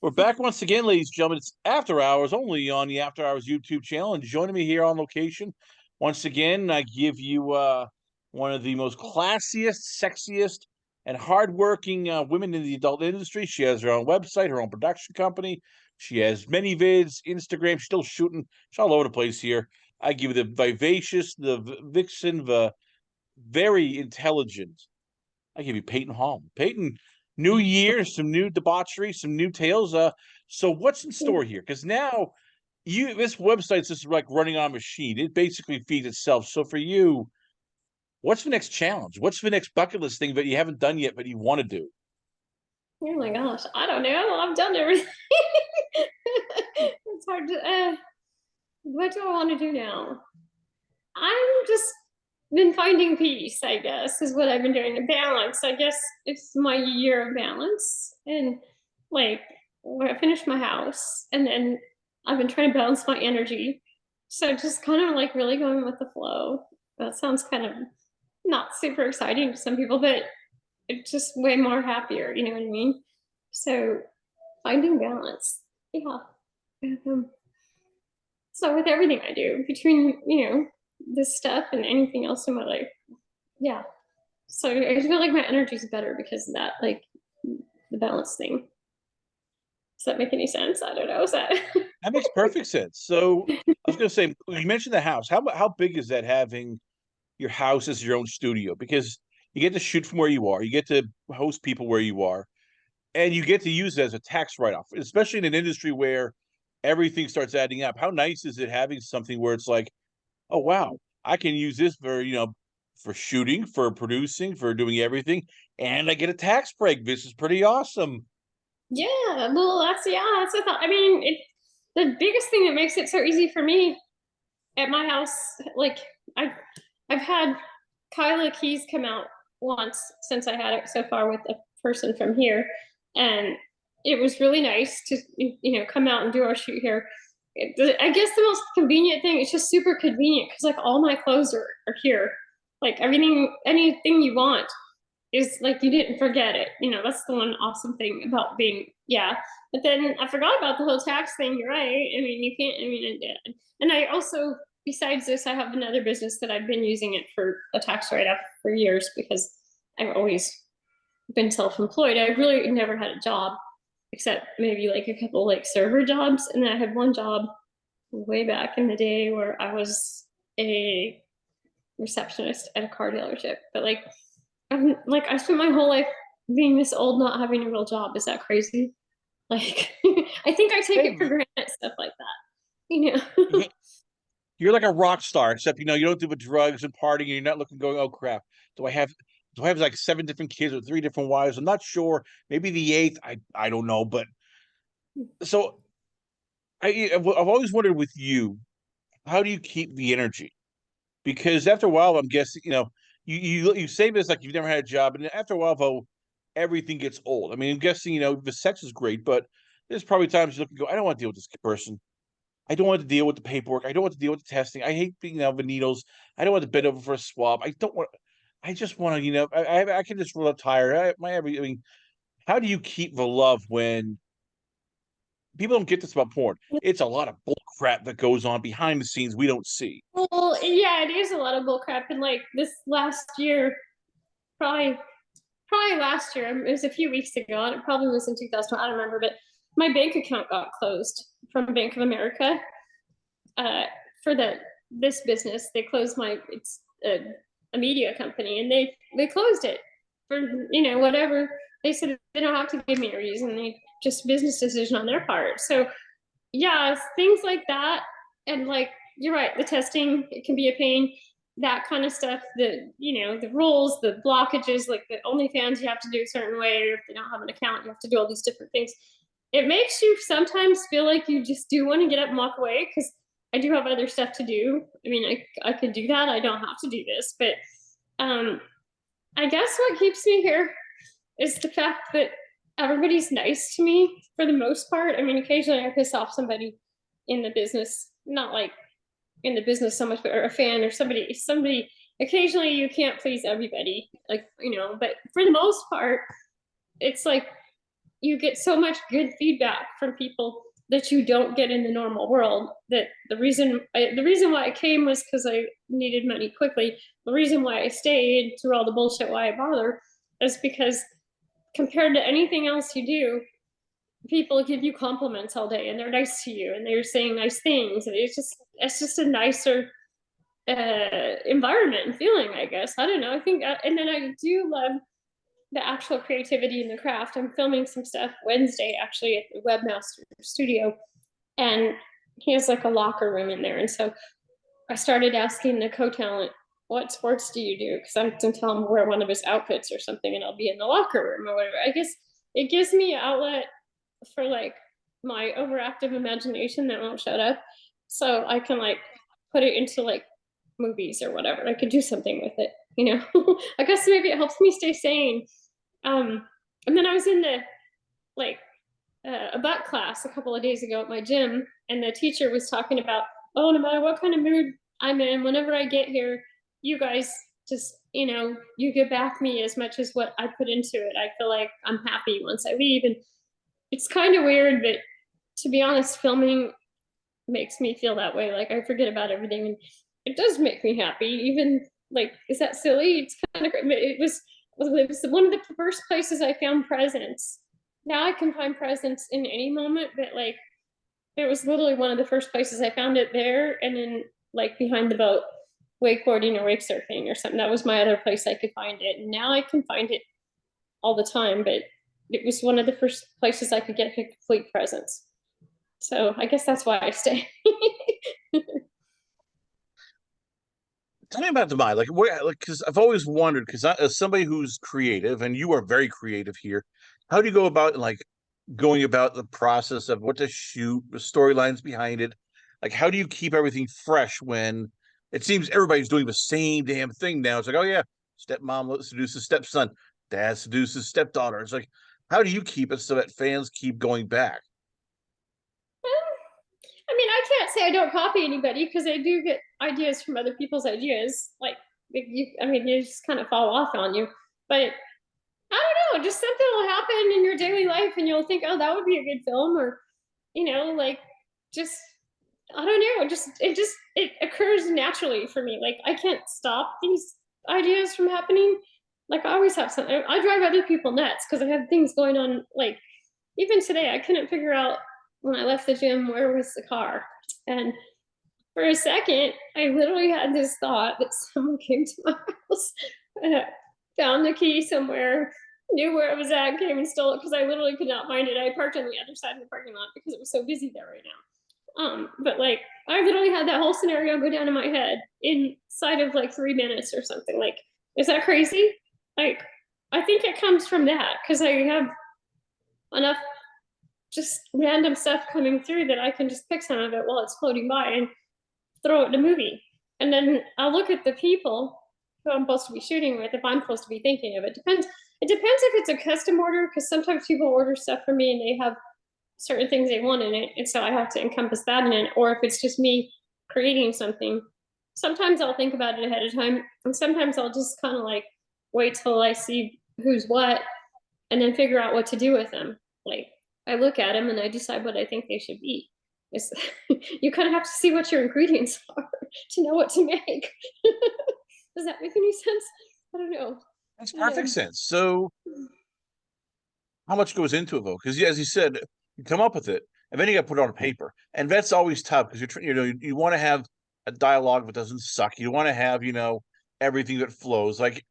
We're back once again, ladies and gentlemen. It's After Hours only on the After Hours YouTube channel. And joining me here on location, once again, I give you one of the most classiest, sexiest, and hardworking women in the adult industry. She has her own website, her own production company. She has many vids, Instagram, she's still shooting. She's all over the place here. I give you the vivacious, the vixen, the very intelligent. I give you Peyton Hall. Peyton, new year, some new debauchery, some new tales. So what's in store here? Because now this website's just like running on a machine. It basically feeds itself. So for you, what's the next challenge? What's the next bucket list thing that you haven't done yet but you want to do? Oh my gosh, I don't know. I've done everything. It's hard to. What do I want to do now? I'm just been finding peace. I guess is what I've been doing. The balance. I guess it's my year of balance, and like when I finished my house, and then I've been trying to balance my energy. So just kind of like really going with the flow. That sounds kind of not super exciting to some people, but it's just way more happier, you know what I mean? So finding balance. Yeah. Um, so with everything I do, between, this stuff and anything else in my life. Yeah. So I feel like my energy's better because of that, like the balance thing. Does that make any sense? I don't know. Is that That makes perfect sense. So I was going to say, you mentioned the house. How big is that having your house as your own studio? Because you get to shoot from where you are, you get to host people where you are, and you get to use it as a tax write-off, especially in an industry where everything starts adding up. How nice is it having something where it's like, oh wow, I can use this for for shooting, for producing, for doing everything, and I get a tax break. This is pretty awesome. yeah, well that's a thought. I mean the biggest thing that makes it so easy for me at my house, like I've I've had Kyla Keys come out once since I had it so far with a person from here, and it was really nice to come out and do our shoot here. I guess the most convenient thing, it's just super convenient because like all my clothes are here, like everything, anything you want is like you didn't forget it. That's the one awesome thing about being, yeah. But then I forgot about the whole tax thing. You're right. I mean, you can't. I mean, and I also, besides this, I have another business that I've been using it for a tax write-off for years because I've always been self-employed. I really never had a job except maybe like a couple like server jobs, and then I had one job way back in the day where I was a receptionist at a car dealership. But I spent my whole life being this old, not having a real job. Is that crazy? Like, I think I take Hey, it for granted, stuff like that. You know. you're like a rock star, except you don't do the drugs and partying. And you're not looking going, oh crap, do I have like seven different kids or three different wives? I'm not sure. Maybe the eighth. I don't know. But so I've always wondered with you, how do you keep the energy? Because after a while, I'm guessing, you say this like you've never had a job, and after a while, though, everything gets old. I mean, I'm guessing, the sex is great, but there's probably times you look and go, I don't want to deal with this person. I don't want to deal with the paperwork. I don't want to deal with the testing. I hate being out the needles. I don't want to bend over for a swab. I don't want. I just want to, I can just retire. I mean, how do you keep the love when people don't get this about porn? It's a lot of bull crap that goes on behind the scenes we don't see. Well, yeah, it is a lot of bull crap. And like this last year, probably last year, it was a few weeks ago, and it probably was in 2000. I don't remember, but my bank account got closed from Bank of America uh, for this business. They closed it's a media company, and they closed it for whatever. They said they don't have to give me a reason. They just business decision on their part. So yeah, things like that, and like you're right, the testing, it can be a pain. That kind of stuff, the rules, the blockages, like the OnlyFans you have to do a certain way, or if they don't have an account, you have to do all these different things. It makes you sometimes feel like you just do want to get up and walk away because I do have other stuff to do. I mean, I could do that. I don't have to do this, but um, I guess what keeps me here is the fact that everybody's nice to me for the most part. I mean, occasionally I piss off somebody in the business, not like in the business so much, but or a fan or somebody. Occasionally you can't please everybody, like but for the most part, it's like you get so much good feedback from people that you don't get in the normal world. That the reason why I came was because I needed money quickly. The reason why I stayed through all the bullshit, why I bother, is because compared to anything else you do, people give you compliments all day and they're nice to you and they're saying nice things, and it's just a nicer environment and feeling, I guess. I don't know. I think, and then I do love the actual creativity in the craft. I'm filming some stuff Wednesday actually at the Webmaster Studio, and he has like a locker room in there. And so I started asking the co-talent, what sports do you do? Because I'm going to tell him wear one of his outfits or something, and I'll be in the locker room or whatever. I guess it gives me an outlet for like my overactive imagination that won't shut up. So I can like put it into like movies or whatever. I could do something with it, you know. I guess maybe it helps me stay sane. And then I was in the like a butt class a couple of days ago at my gym, and the teacher was talking about, oh, no matter what kind of mood I'm in, whenever I get here, you guys just, you know, you give back me as much as what I put into it. I feel like I'm happy once I leave. And it's kind of weird, but to be honest, filming makes me feel that way. Like I forget about everything, and it does make me happy. Even like, is that silly? It's kind of great. It was one of the first places I found presents. Now I can find presents in any moment, but like it was literally one of the first places I found it there, and then like behind the boat, wakeboarding or wake surfing or something. That was my other place I could find it. And now I can find it all the time, but it was one of the first places I could get complete presents. So I guess that's why I stay. Tell me about the mind, like where, like, because I've always wondered, because as somebody who's creative, and you are very creative here, how do you go about like going about the process of what to shoot, the storylines behind it? Like, how do you keep everything fresh when it seems everybody's doing the same damn thing now? It's like, oh yeah, stepmom seduces stepson, dad seduces stepdaughter. It's like, how do you keep it so that fans keep going back? I mean, I can't say I don't copy anybody because I do get ideas from other people's ideas. Like you, I mean, they just kind of fall off on you. But I don't know, just something will happen in your daily life, and you'll think, oh, that would be a good film, or you know, like just I don't know, it occurs naturally for me. Like I can't stop these ideas from happening. Like I always have something. I drive other people nuts because I have things going on. Like even today, I couldn't figure out when I left the gym where was the car, and for a second, I literally had this thought that someone came to my house, found the key somewhere, knew where it was at, came and stole it because I literally could not find it. I parked on the other side of the parking lot because it was so busy there right now. But like I literally had that whole scenario go down in my head inside of like 3 minutes or something. Like, is that crazy? Like, I think it comes from that because I have enough just random stuff coming through that I can just pick some of it while it's floating by and throw it in a movie. And then I'll look at the people who I'm supposed to be shooting with, if I'm supposed to be thinking of it. It depends if it's a custom order, because sometimes people order stuff from me and they have certain things they want in it, and so I have to encompass that in it. Or if it's just me creating something, sometimes I'll think about it ahead of time, and sometimes I'll just kind of like wait till I see who's what and then figure out what to do with them. Like I look at them and I decide what I think they should be. It's, you kind of have to see what your ingredients are to know what to make. Does that make any sense? I don't know. Makes perfect sense. So, how much goes into it though? Because as you said, you come up with it, and then you got to put it on paper, and that's always tough because you want to have a dialogue that doesn't suck. You want to have everything that flows. Like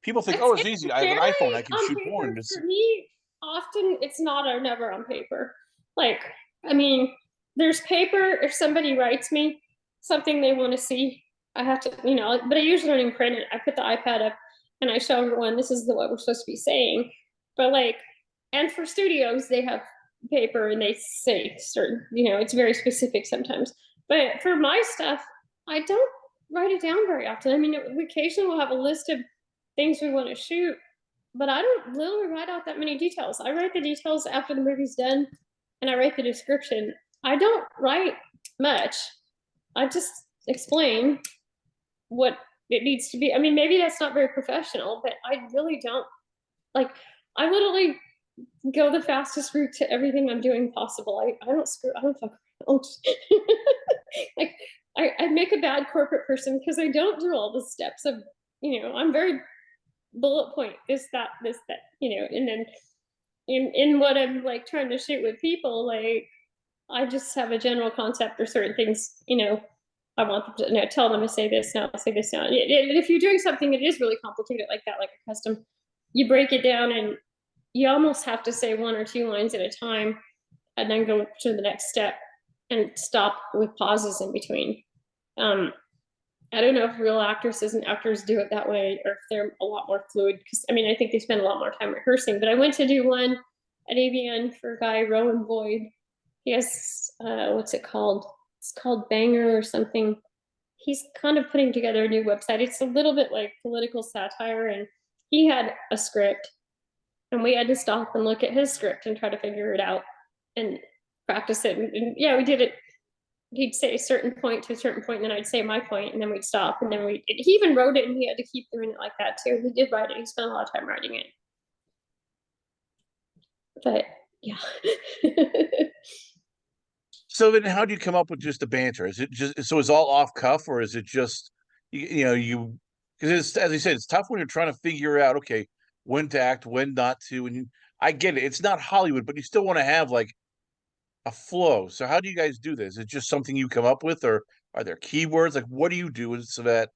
people think, oh, it's easy. I have an iPhone. I can shoot paper, porn. for me, often it's not or never on paper. Like, I mean, there's paper if somebody writes me something they want to see. I have to, but I usually don't even print it. I put the iPad up and I show everyone this is what we're supposed to be saying. But like, and for studios, they have paper and they say certain, it's very specific sometimes. But for my stuff, I don't write it down very often. I mean, occasionally we'll have a list of things we want to shoot, but I don't literally write out that many details. I write the details after the movie's done, and I write the description. I don't write much. I just explain what it needs to be. I mean, maybe that's not very professional, but I really don't. Like, I literally go the fastest route to everything I'm doing possible. I don't fuck around. Like I make a bad corporate person because I don't do all the steps of, I'm very bullet point, this, that, and then in what I'm like trying to shoot with people, like I just have a general concept or certain things, I want them to tell them to say this now, say this now. If you're doing something that is really complicated like that, like a custom, you break it down and you almost have to say one or two lines at a time and then go to the next step and stop with pauses in between. I don't know if real actresses and actors do it that way or if they're a lot more fluid, because I think they spend a lot more time rehearsing. But I went to do one at AVN for a guy, Rowan Boyd. He has what's it called? It's called Banger or something. He's kind of putting together a new website. It's a little bit like political satire, and he had a script, and we had to stop and look at his script and try to figure it out and practice it. And yeah, we did it. He'd say a certain point to a certain point, and then I'd say my point, and then we'd stop, and then he even wrote it, and he had to keep doing it like that too. He did write it. He spent a lot of time writing it. But yeah. So then how do you come up with just the banter? Is it just, so it's all off cuff, or is it just, you, because it's, as I said, it's tough when you're trying to figure out, okay, when to act, when not to. And I get it. It's not Hollywood, but you still want to have like a flow. So how do you guys do this? Is it just something you come up with, or are there keywords? Like, what do you do so that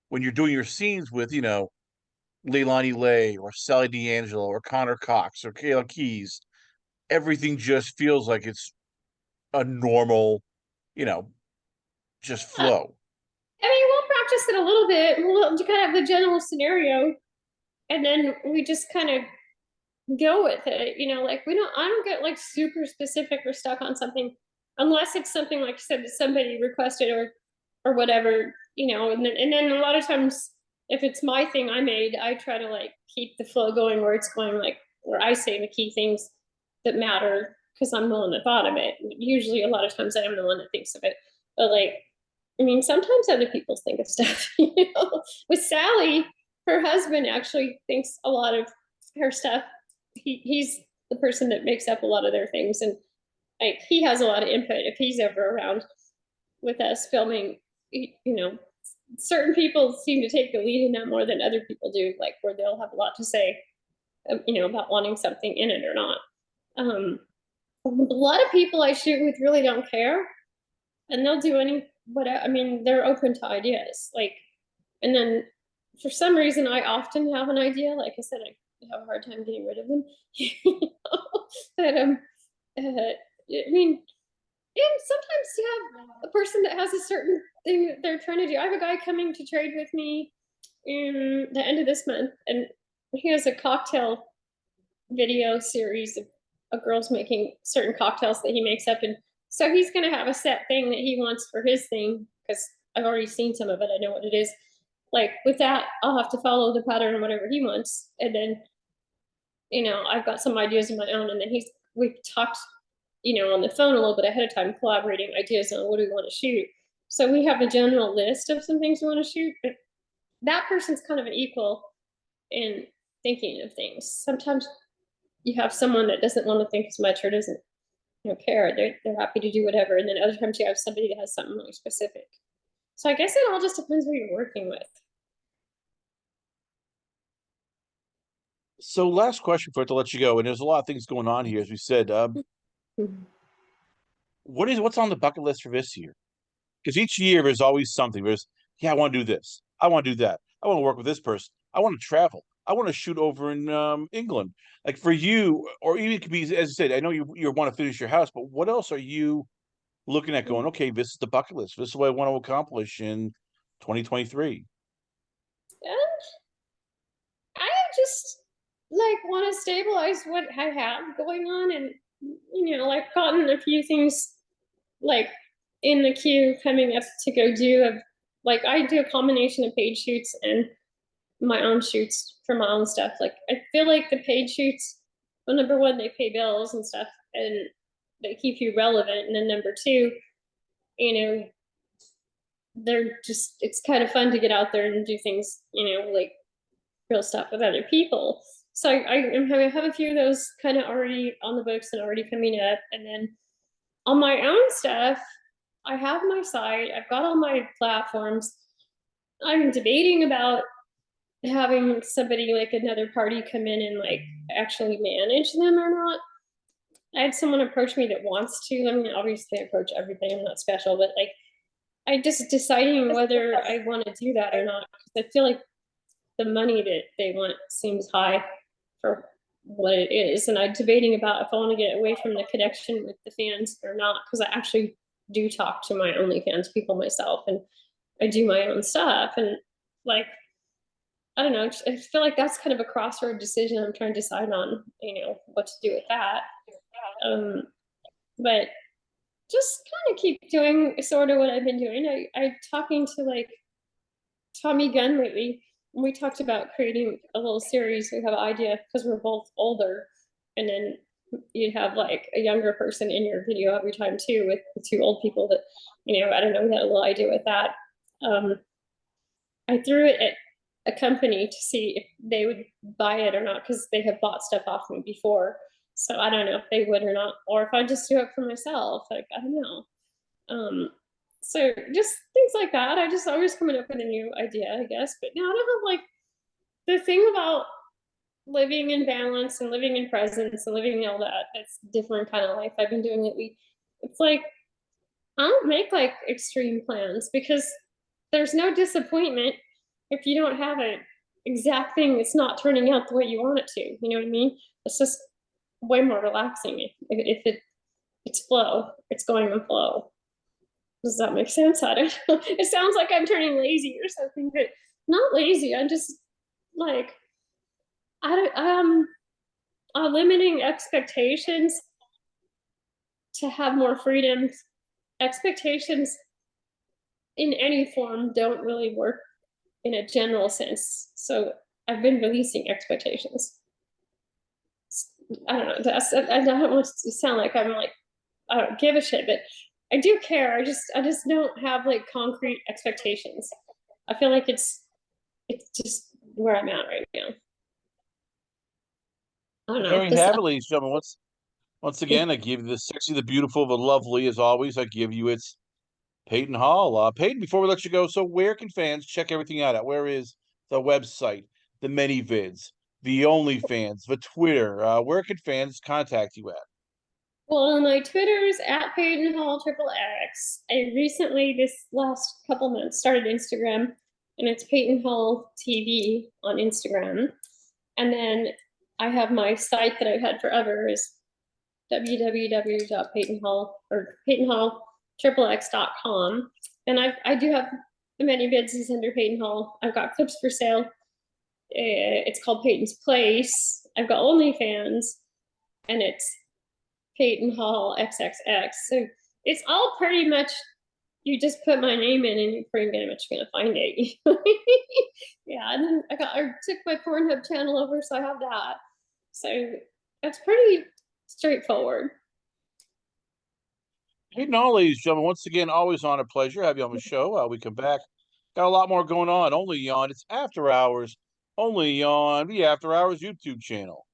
when you're doing your scenes with, Leilani Lay or Sally D'Angelo or Connor Cox or Kayla Keys, everything just feels like it's a normal, you know, just flow. We'll practice it a little bit. We'll kind of have the general scenario, and then we just kind of go with it. Like I don't get like super specific or stuck on something unless it's something like I said that somebody requested or whatever. And then a lot of times if it's my thing I made, I try to like keep the flow going where it's going, like where I say the key things that matter because I'm the one that thought of it. Usually, a lot of times, I am the one that thinks of it. But sometimes other people think of stuff. With Sally, her husband actually thinks a lot of her stuff. He's the person that makes up a lot of their things, and like he has a lot of input if he's ever around with us filming. Certain people seem to take the lead in that more than other people do, like where they'll have a lot to say, about wanting something in it or not. A lot of people I shoot with really don't care, and they'll do they're open to ideas. And then for some reason, I often have an idea. Like I said, I have a hard time getting rid of them. But and sometimes you have a person that has a certain thing that they're trying to do. I have a guy coming to trade with me in the end of this month, and he has a cocktail video series of girls making certain cocktails that he makes up. And so he's going to have a set thing that he wants for his thing, because I've already seen some of it. I know what it is. Like with that, I'll have to follow the pattern or whatever he wants. And then, I've got some ideas of my own. And then we've talked, on the phone a little bit ahead of time, collaborating ideas on what do we want to shoot. So we have a general list of some things we want to shoot, but that person's kind of an equal in thinking of things. Sometimes you have someone that doesn't want to think as much or doesn't care. They're happy to do whatever. And then other times you have somebody that has something really specific. So I guess it all just depends who you're working with. So last question for it to let you go, and there's a lot of things going on here, as we said. What's on the bucket list for this year? Because each year there's always something. I want to do this. I want to do that. I want to work with this person. I want to travel. I want to shoot over in England. Like for you, or even it could be, as I said, I know you want to finish your house, but what else are you looking at going, okay, this is the bucket list. This is what I want to accomplish in 2023. I just want to stabilize what I have going on, and gotten a few things in the queue coming up to go do. I do a combination of paid shoots and my own shoots for my own stuff. I feel like the paid shoots, well, number one, they pay bills and stuff, and they keep you relevant. And then number two, it's kind of fun to get out there and do things, real stuff with other people. So I have a few of those kind of already on the books and already coming up. And then on my own stuff, I have my site, I've got all my platforms. I'm debating about having somebody like another party come in and like actually manage them or not. I had someone approach me that wants to. I mean, obviously, I approach everything. I'm not special, but like, I just deciding whether I want to do that or not. I feel like the money that they want seems high for what it is, and I'm debating about if I want to get away from the connection with the fans or not, because I actually do talk to my OnlyFans people myself, and I do my own stuff, and like I don't know. I feel like that's kind of a crossroad decision. I'm trying to decide on, what to do with that. Um, but just kind of keep doing sort of what I've been doing. I'm talking to like Tommy Gunn lately. And we talked about creating a little series. We have an idea because we're both older, and then you'd have like a younger person in your video every time too, with the two old people that, I don't know. We had a little idea with that. I threw it at a company to see if they would buy it or not, because they have bought stuff off me before. So I don't know if they would or not, or if I just do it for myself. Like, I don't know. So just things like that. I just always coming up with a new idea, I guess. But now I don't have like the thing about living in balance and living in presence and living all that. That's different kind of life I've been doing lately. It's like I don't make like extreme plans because there's no disappointment if you don't have an exact thing that's not turning out the way you want it to. You know what I mean? It's just way more relaxing if it's flow. It's going with flow. Does that make sense? I don't know. It sounds like I'm turning lazy or something, but not lazy. I'm just like I don't limiting expectations to have more freedom. Expectations in any form don't really work in a general sense. So I've been releasing expectations. I don't know. I don't want to sound like I'm like I don't give a shit, but I do care. I just don't have like concrete expectations. I feel like it's just where I'm at right now. I don't know. There you have it, ladies and gentlemen. Once again, I give you the sexy, the beautiful, the lovely. As always, I give you its Peyton Hall. Peyton, before we let you go, so where can fans check everything out at? Where is the website, the many vids, the OnlyFans, the Twitter? Where can fans contact you at? Well, my Twitter's at Payton Hall Triple X. I recently, this last couple months, started Instagram, and it's Payton Hall TV on Instagram. And then I have my site that I've had forever is www.paytonhall or paytonhallxxx.com. And I do have many businesses under Payton Hall. I've got clips for sale. It's called Peyton's Place. I've got OnlyFans, and it's Payton Hall XXX. So it's all pretty much, you just put my name in and you're pretty much gonna find it. Yeah, and then I took my Pornhub channel over, so I have that. So that's pretty straightforward. Peyton Hall, ladies and gentlemen, once again, always on a pleasure. Have you on the show. We come back. Got a lot more going on. Only on. It's After Hours. Only on the After Hours YouTube channel.